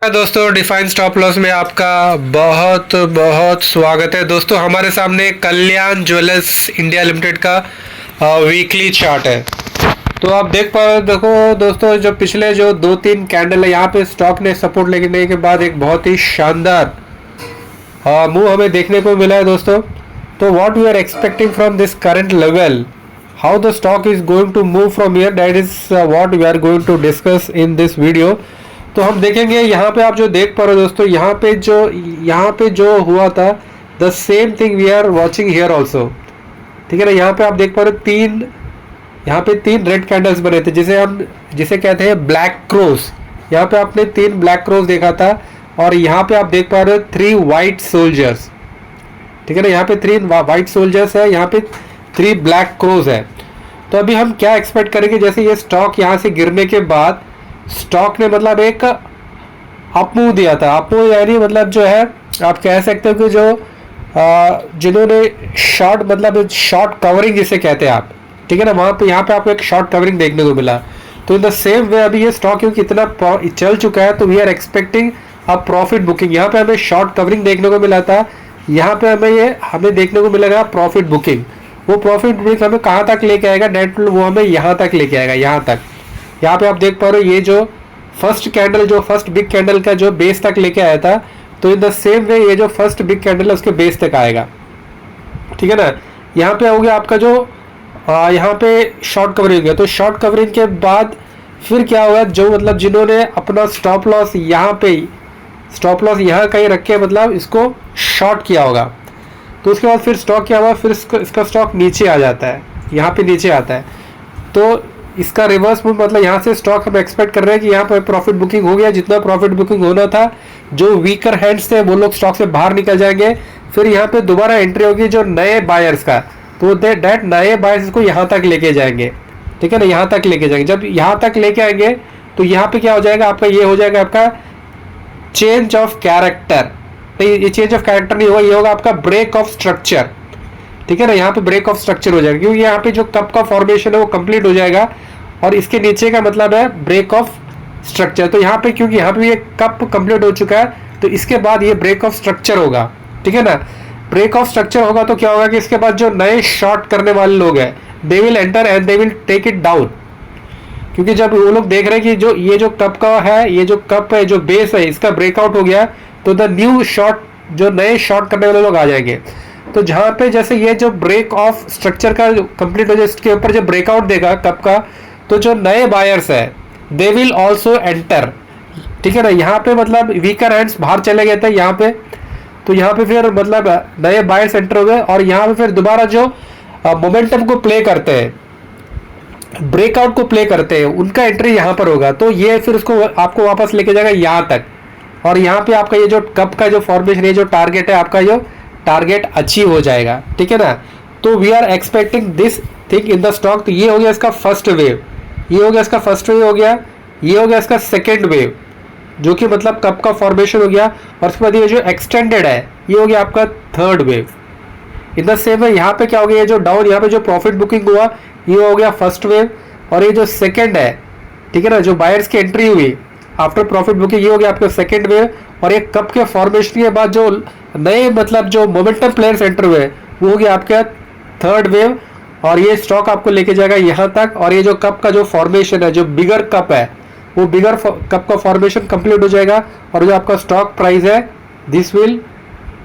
दोस्तों define stop loss में आपका बहुत बहुत स्वागत है। दोस्तों हमारे सामने कल्याण ज्वेलर्स इंडिया लिमिटेड का वीकली चार्ट है। तो आप देख पा रहे हो, देखो दोस्तों, जो पिछले जो 2-3 कैंडल है यहाँ पे स्टॉक ने सपोर्ट लेने के बाद एक बहुत ही शानदार मूव हमें देखने को मिला है दोस्तों। तो what we are expecting from this current level, how the stock is going to move from here, that is what we are going to discuss in this video. तो हम देखेंगे यहाँ पे आप जो देख पा रहे हो दोस्तों, यहाँ पे जो हुआ था the same thing we are watching here also. ठीक है ना। यहाँ पे आप देख पा रहे हो यहाँ पे तीन रेड कैंडल्स बने थे जिसे कहते हैं ब्लैक क्रोस। यहाँ पे आपने 3 ब्लैक क्रोस देखा था और यहाँ पे आप देख पा रहे हो 3 वाइट सोल्जर्स। ठीक है ना। यहाँ पे 3 वाइट सोल्जर्स है, यहाँ पे 3 ब्लैक क्रोस है। तो अभी हम क्या एक्सपेक्ट करेंगे, जैसे ये स्टॉक यहाँ से गिरने के बाद स्टॉक ने मतलब एक अप मूव दिया था। अप मूव यानी मतलब जो है आप कह सकते हो कि जो जिन्होंने शॉर्ट मतलब शॉर्ट कवरिंग जिसे कहते हैं आप, ठीक है ना, वहाँ पे यहाँ पे आपको एक शॉर्ट कवरिंग देखने को मिला। तो इन द सेम वे अभी ये स्टॉक क्योंकि इतना चल चुका है तो we are expecting a profit booking. यहाँ पे हमें शॉर्ट कवरिंग देखने को मिला था, यहाँ पे हमें देखने को मिलेगा प्रॉफिट बुकिंग। वो प्रॉफिट बुकिंग हमें कहाँ तक लेके आएगा, नेट वो हमें यहाँ तक लेके आएगा, यहाँ तक। यहाँ पे आप देख पा रहे हो ये जो फर्स्ट बिग कैंडल का जो बेस तक लेके आया था, तो इन द सेम वे ये जो फर्स्ट बिग कैंडल है उसके बेस तक आएगा। ठीक है ना। यहाँ पे हो गया आपका जो यहाँ पे शॉर्ट कवरिंग है। तो शॉर्ट कवरिंग के बाद फिर क्या हुआ, जो मतलब जिन्होंने अपना स्टॉप लॉस यहाँ कहीं रख के मतलब इसको शॉर्ट किया होगा, तो उसके बाद फिर स्टॉक क्या हुआ, फिर इसका स्टॉक नीचे आ जाता है, यहाँ पे नीचे आता है। तो इसका रिवर्स मूव मतलब यहाँ से स्टॉक हम एक्सपेक्ट कर रहे हैं कि यहाँ पर प्रॉफिट बुकिंग हो गया। जितना प्रॉफिट बुकिंग होना था, जो वीकर हैंड्स थे वो लोग स्टॉक से बाहर निकल जाएंगे। फिर यहाँ पे दोबारा एंट्री होगी जो नए बायर्स का, तो दैट नए बायर्स को यहाँ तक लेके जाएंगे। ठीक है ना, यहाँ तक लेके जाएंगे। जब यहाँ तक लेके आएंगे तो यहाँ पे क्या हो जाएगा आपका, ये हो जाएगा आपका चेंज ऑफ कैरेक्टर। नहीं, ये चेंज ऑफ कैरेक्टर नहीं होगा, ये होगा आपका ब्रेक ऑफ स्ट्रक्चर। ठीक है ना। यहाँ पे ब्रेक ऑफ स्ट्रक्चर हो जाएगा क्योंकि यहाँ पे जो कप का फॉर्मेशन है वो कंप्लीट हो जाएगा और इसके नीचे का मतलब है ब्रेक ऑफ स्ट्रक्चर। तो यहाँ पे क्योंकि यहाँ पे ये कप कंप्लीट हो चुका है तो इसके बाद ये ब्रेक ऑफ स्ट्रक्चर होगा। ठीक है ना। ब्रेक ऑफ स्ट्रक्चर होगा तो क्या होगा कि इसके बाद जो नए शॉर्ट करने वाले लोग हैं they will enter and they will take it down. क्योंकि जब वो लोग देख रहे हैं कि जो ये जो कप का है, ये जो कप है, जो बेस है, इसका ब्रेकआउट हो गया, तो द न्यू शॉर्ट, जो नए शॉर्ट करने वाले लोग आ जाएंगे। तो जहाँ पे जैसे ये जो ब्रेक ऑफ स्ट्रक्चर का कंप्लीट हो जाए, इसके ऊपर जब ब्रेकआउट देगा कप का, तो जो नए बायर्स है दे विल ऑल्सो एंटर। ठीक है ना। यहाँ पे मतलब वीकर हैंड्स बाहर चले गए थे यहाँ पे, तो यहाँ पे फिर मतलब नए बायर्स एंटर हो गए और यहाँ पे फिर दोबारा जो मोमेंटम को प्ले करते हैं, ब्रेकआउट को प्ले करते हैं, उनका एंट्री यहाँ पर होगा। तो ये फिर उसको आपको वापस लेके जाएगा यहाँ तक और यहाँ पे आपका ये जो कप का जो फॉर्मेशन, ये जो टारगेट है आपका, जो टारगेट अचीव हो जाएगा। ठीक है ना। तो we are expecting this thing in the stock. तो ये हो गया इसका फर्स्ट वेव, ये हो गया इसका फर्स्ट वेव हो गया, ये हो गया इसका सेकेंड वेव जो कि मतलब कप का फॉर्मेशन हो गया, और उसके बाद ये जो एक्सटेंडेड है ये हो गया आपका third wave. In the same way यहाँ पे क्या हो गया, ये जो डाउन यहाँ पे जो प्रॉफिट बुकिंग हुआ ये हो गया फर्स्ट वेव, और ये जो सेकेंड है, ठीक है ना, जो बायर्स की एंट्री हुई आफ्टर प्रॉफिट बुकिंग, ये हो गया आपका सेकेंड वेव। और ये कप के फॉर्मेशन के बाद जो नए मतलब जो मोमेंटम प्लेयर्स एंटर हुए वो हो गया आपका थर्ड वेव, और ये स्टॉक आपको लेके जाएगा यहाँ तक। और ये जो कप का जो फॉर्मेशन है, जो बिगर कप है, वो बिगर कप का फॉर्मेशन कंप्लीट हो जाएगा और जो आपका स्टॉक प्राइस है this will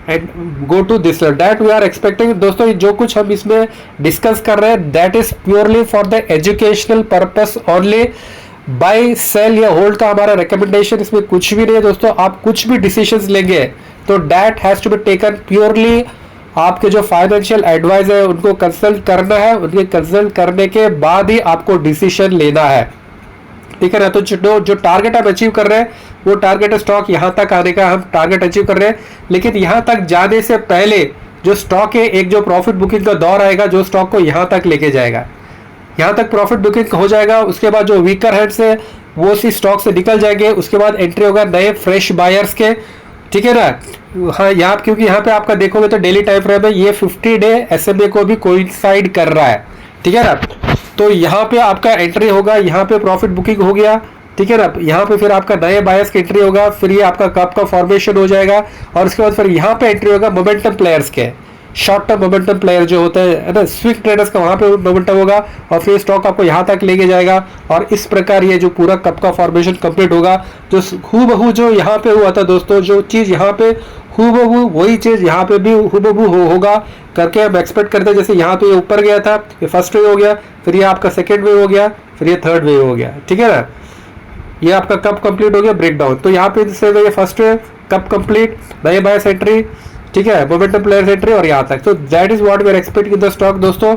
go to this that we are expecting. दोस्तों जो कुछ हम इसमें डिस्कस कर रहे हैं that is purely for the educational purpose only. Buy sell या होल्ड का हमारा रिकमेंडेशन इसमें कुछ भी नहीं है दोस्तों। आप कुछ भी डिसीजंस लेंगे तो that has to be taken purely, आपके जो फाइनेंशियल एडवाइजर है उनको कंसल्ट करना है, उनके कंसल्ट करने के बाद ही आपको डिसीजन लेना है। ठीक है ना। तो जो टारगेट हम अचीव कर रहे हैं वो टारगेट स्टॉक यहाँ तक आने का हम टारगेट अचीव कर रहे हैं, लेकिन यहाँ तक जाने से पहले जो स्टॉक है एक जो प्रॉफिट बुकिंग का दौर आएगा जो स्टॉक को यहाँ तक लेके जाएगा। यहाँ तक प्रॉफिट बुकिंग हो जाएगा, उसके बाद जो वीकर हैंड्स है वो उसी स्टॉक से निकल जाएंगे, उसके बाद एंट्री होगा नए फ्रेश बायर्स के। ठीक है ना। हाँ, यहाँ क्योंकि यहाँ पे आपका देखोगे तो डेली टाइम फ्रेम है, ये 50 डे SMA को भी कोइंसाइड कर रहा है। ठीक है ना। तो यहाँ पे आपका एंट्री होगा, यहाँ पे प्रॉफिट बुकिंग हो गया, ठीक है ना। यहाँ पे फिर आपका नए बायर्स की एंट्री होगा, फिर ये आपका कप का फॉर्मेशन हो जाएगा और उसके बाद फिर यहाँ पे एंट्री होगा मोमेंटम प्लेयर्स के, शॉर्ट टर्म मोमेंटम प्लेयर जो होते हैं है ना, स्विंग ट्रेडर्स का वहाँ पे मोमेंटम होगा और फिर स्टॉक आपको यहाँ तक लेके जाएगा और इस प्रकार ये जो पूरा कप का फॉर्मेशन कंप्लीट होगा। जो हूबहू जो यहाँ पे हुआ था दोस्तों, जो चीज़ यहाँ पे हूबहू वही चीज़ यहाँ पे भी हूबहू होगा करके हम एक्सपेक्ट करते हैं। जैसे यहाँ पे ये ऊपर गया था, ये फर्स्ट वेव हो गया, फिर ये आपका सेकेंड वेव हो गया, फिर ये थर्ड वेव हो गया, ठीक है ना। ये आपका कप कंप्लीट हो गया ब्रेक डाउन। तो यहाँ पे से ये फर्स्ट वेव, कप कंप्लीट, नए बायर्स एंट्री, ठीक है, मोमेंटम प्लेयर्स एंट्री और यहाँ तक। तो that is what we are expecting in the stock दोस्तों।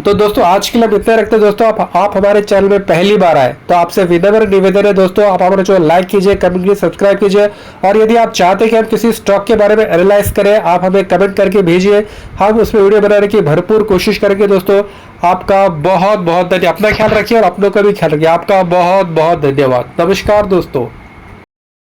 तो दोस्तों आज के लिए हम इतना रखते हैं दोस्तों। आप हमारे चैनल में पहली बार आए तो आपसे विनम्र निवेदन है दोस्तों, आप हमारे चैनल लाइक कीजिए, कमेंट कीजिए, सब्सक्राइब कीजिए और यदि आप चाहते हैं कि हम किसी स्टॉक के बारे में एनालाइज करें, आप हमें कमेंट करके भेजिए, हम उसमें वीडियो बनाने की भरपूर कोशिश करेंगे दोस्तों। आपका बहुत बहुत धन्यवाद। अपना ख्याल रखिए और अपनों का भी ख्याल रखिए। आपका बहुत बहुत धन्यवाद। नमस्कार दोस्तों।